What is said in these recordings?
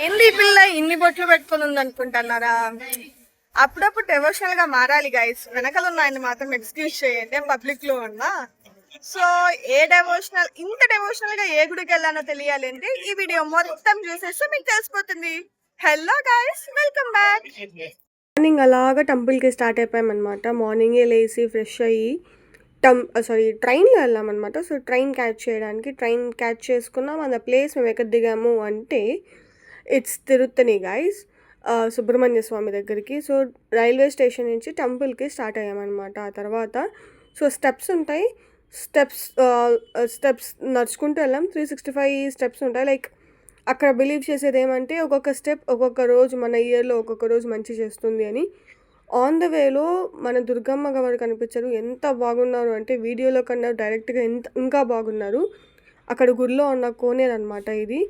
ఏంది ఈ పిల్ల ఇన్ని బొట్లు పెట్టుకుని ఉంది అనుకుంటున్నారా? అప్పుడప్పుడు డెవోషనల్ గా మారాలి గైస్. వెనకాల ఉన్న ఆయన మాత్రం ఎక్స్క్యూజ్ చేయండి, పబ్లిక్ లో ఉన్నా. సో ఇంత డెవోషనల్ గా ఏ గుడికి వెళ్ళానో తెలియాలంటే ఈ వీడియో మొత్తం చూసేస్తే మీకు తెలిసిపోతుంది. Hello guys, welcome back. Morning అలాగా టెంపుల్కి స్టార్ట్ అయిపోయామన్నమాట. మార్నింగే లేచి ఫ్రెష్ అయ్యి ట్రైన్లో వెళ్ళామన్నమాట. సో ట్రైన్ క్యాచ్ చేసుకున్నాం. அந்த ప్లేస్ మేము ఎక్కడ దిగాము అంటే ఇట్స్ తిరుత్తని గైస్, సుబ్రహ్మణ్య స్వామి దగ్గరికి. సో రైల్వే స్టేషన్ నుంచి టెంపుల్కి స్టార్ట్ అయ్యామన్నమాట. ఆ తర్వాత స్టెప్స్ ఉంటాయి. స్టెప్స్ నడుచుకుంటూ వెళ్ళాం. 365 స్టెప్స్ ఉంటాయి. లైక్ అక్కడ బిలీవ్ చేసేది ఏమంటే ఒక్కొక్క స్టెప్ ఒక్కొక్క రోజు మన ఇయర్లో ఒక్కొక్క రోజు మంచి చేస్తుంది అని. ఆన్ ద వేలో మన దుర్గమ్మ గారు కనిపించారు. ఎంత బాగున్నారు అంటే వీడియోలో కన్నా డైరెక్ట్గా ఇంకా బాగున్నారు. అక్కడ గుడిలో ఉన్న కోనేరు అనమాట ఇది.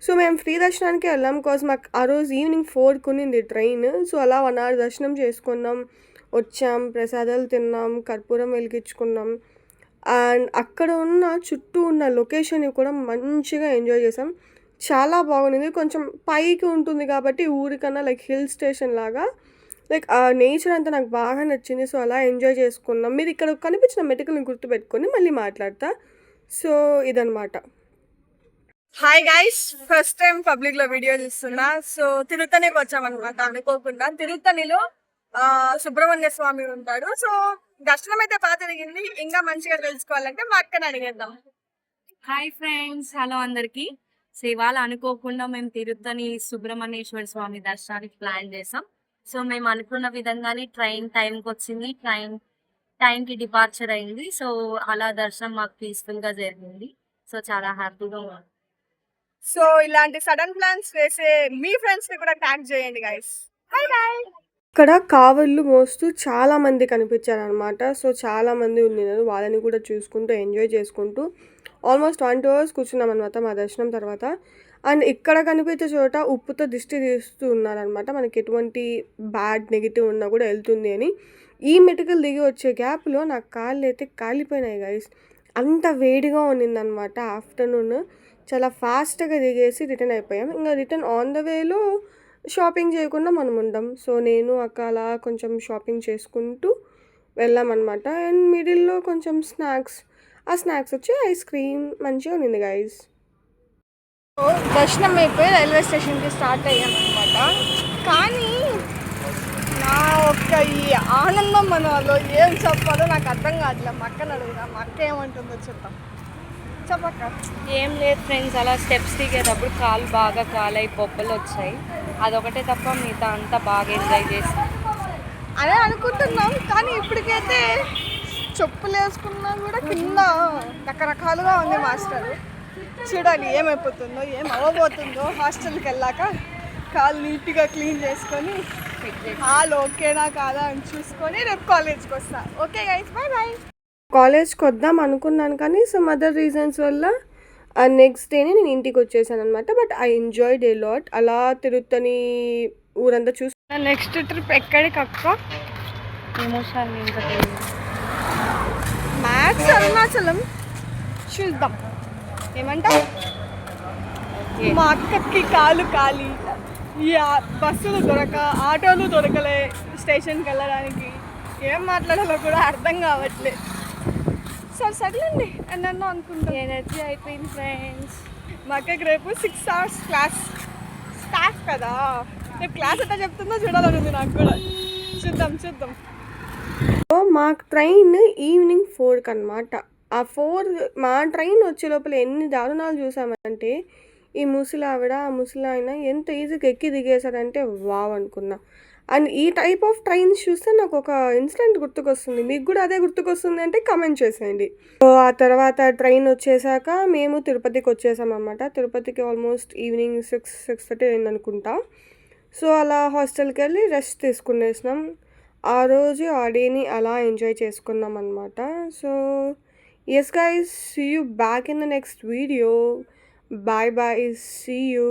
సో మేము ఫ్రీ దర్శనానికి వెళ్ళాం. మాకు ఆ రోజు ఈవినింగ్ 4కి ఉన్నింది ట్రైన్. సో అలా 1 hour దర్శనం చేసుకున్నాం, వచ్చాం, ప్రసాదాలు తిన్నాం, కర్పూరం వెలిగించుకున్నాం. అండ్ అక్కడ ఉన్న చుట్టూ ఉన్న లొకేషన్ని కూడా మంచిగా ఎంజాయ్ చేసాం. చాలా బాగుంది. కొంచెం పైకి ఉంటుంది కాబట్టి ఊరికన్నా లైక్ హిల్ స్టేషన్ లాగా, లైక్ ఆ నేచర్ అంతా నాకు బాగా నచ్చింది. సో అలా ఎంజాయ్ చేసుకున్నాం. మీరు ఇక్కడ కనిపించిన మెటికల్ని గుర్తుపెట్టుకొని మళ్ళీ మాట్లాడతా. సో ఇదనమాట. Hi guys, first time public లో వీడియో చూస్తున్నా. సో తిరుత్తనికి వచ్చామన్నమాట అనుకోకుండా. తిరుత్తనిలో సుబ్రహ్మణ్య స్వామి ఉంటాడు. సో దర్శనం అయితే బాగా జరిగింది. ఇంకా మంచిగా తెలుసుకోవాలంటే మా అక్కని అడిగేద్దాం. హాయ్ ఫ్రెండ్స్, హలో అందరికి. సో ఇవాళ అనుకోకుండా మేము తిరుత్తని సుబ్రహ్మణ్యేశ్వర స్వామి దర్శనానికి ప్లాన్ చేసాం. సో మేము అనుకున్న విధంగానే ట్రైన్ టైంకి వచ్చింది, ట్రైన్ టైంకి డిపార్చర్ అయింది. సో అలా దర్శనం మాకు పీస్ఫుల్ గా జరిగింది. సో చాలా హ్యాపీగా ఉంది. సో ఇలాంటి సడన్ ప్లాన్స్ వేసే మీ ఫ్రెండ్స్ ని కూడా ట్యాగ్ చేయండి గైస్. Bye bye. ఇక్కడ కావళ్ళు మోస్తూ చాలా మంది కనిపించారు అనమాట. సో చాలా మంది ఉన్నారు. వాళ్ళని కూడా చూసుకుంటూ ఎంజాయ్ చేసుకుంటూ ఆల్మోస్ట్ 1-2 hours కూర్చున్నాం అనమాట మా దర్శనం తర్వాత. అండ్ ఇక్కడ కనిపించే చోట ఉప్పుతో దిష్టి తీస్తూ ఉన్నారనమాట. మనకి ఎటువంటి బ్యాడ్ నెగిటివ్ ఉన్నా కూడా వెళ్తుంది అని. ఈ మెటికల్ దిగి వచ్చే గ్యాప్లో నా కాళ్ళు అయితే కాలిపోయినాయి గైస్. అంత వేడిగా ఉన్నిందనమాట. ఆఫ్టర్నూన్ చాలా ఫాస్ట్గా దిగేసి రిటర్న్ అయిపోయాం. ఇంకా రిటర్న్ ఆన్ ద వేలో షాపింగ్ చేయకుండా మనం ఉండం. సో నేను అక్క అలా కొంచెం షాపింగ్ చేసుకుంటూ వెళ్ళామన్నమాట. అండ్ మిడిల్లో కొంచెం స్నాక్స్, ఆ స్నాక్స్ వచ్చి ఐస్ క్రీమ్ మంచిగా ఉన్నింది గైస్. దర్శనం అయిపోయి రైల్వే స్టేషన్కి స్టార్ట్ అయ్యామన్నమాట. కానీ నా ఒక్క ఈ ఆనందం మనలో ఏం చెప్పాలో నాకు అర్థం కావట్లేదు. మా అక్కని అడుగుదాం, మా అక్క ఏమంటుందో చెప్తాం. చెప్పక్క. ఏం లేదు ఫ్రెండ్స్, అలా స్టెప్స్ దిగేటప్పుడు కాలు బాగా కాలై బొబ్బలు వచ్చాయి. అదొకటే తప్ప మిగతా అంతా బాగా ఎంజాయ్ చేసాం. అదే అనుకుంటున్నాం. కానీ ఇప్పటికైతే చెప్పులు వేసుకున్నా కూడా కింద రకరకాలుగా ఉంది మాస్టర్. చూడాలి ఏమైపోతుందో ఏం అవ్వబోతుందో. హాస్టల్కి వెళ్ళాక కాలు నీట్గా క్లీన్ చేసుకొని కాలు ఓకేనా కాదా అని చూసుకొని రేపు కాలేజ్కి వస్తా. Okay guys, bye bye. కాలేజ్కి వద్దాం అనుకున్నాను కానీ సమ్ అదర్ రీజన్స్ వల్ల నెక్స్ట్ డేనే నేను ఇంటికి వచ్చేసాను అనమాట. But I enjoyed a lot. అలా తిరుత్తని ఊరంతా చూసుకున్నా. నెక్స్ట్ ట్రిప్ ఎక్కడికి అక్క? ఎమోషనల్ ఇంకా మ్యాక్స్ అరుణాచలం చూద్దాం. ఏమంటా? మా అక్కకి కాలు కాలి ఈ బస్సులు ఆటోలు దొరకలే స్టేషన్కి వెళ్ళడానికి. ఏం మాట్లాడాలో కూడా అర్థం కావట్లేదు. సర్లేండి ఎన్నో అనుకుంటా. ఎనర్జీ అయిపోయింది ఫ్రెండ్స్. మా అక్కకి రేపు 6 hours క్లాస్ స్టాఫ్ కదా. రేపు క్లాస్ ఎట్లా చెప్తుందో చూడాలని ఉంది నాకు కూడా. చూద్దాం. మా ట్రైన్ ఈవినింగ్ 4కి అనమాట. మా ట్రైన్ వచ్చే లోపల ఎన్ని దారుణాలు చూసామంటే ఈ ఆ ముసలాయన ఎంత ఈజీగా ఎక్కి దిగేశారంటే వావ్ అనుకున్నా. అండ్ ఈ టైప్ ఆఫ్ ట్రైన్స్ చూస్తే నాకు ఒక ఇన్సిడెంట్ గుర్తుకొస్తుంది. మీకు కూడా అదే గుర్తుకొస్తుంది అంటే కమెంట్ చేసేయండి. సో ఆ తర్వాత ట్రైన్ వచ్చేసాక మేము తిరుపతికి వచ్చేసామన్నమాట. తిరుపతికి ఆల్మోస్ట్ ఈవినింగ్ 6-6:30 అయింది అనుకుంటా. సో అలా హాస్టల్కి వెళ్ళి రెస్ట్ తీసుకునేసినాం. ఆ రోజు ఆ డేని అలా ఎంజాయ్ చేసుకున్నాం అనమాట. So yes guys, see you back in the next video. Bye bye, see you.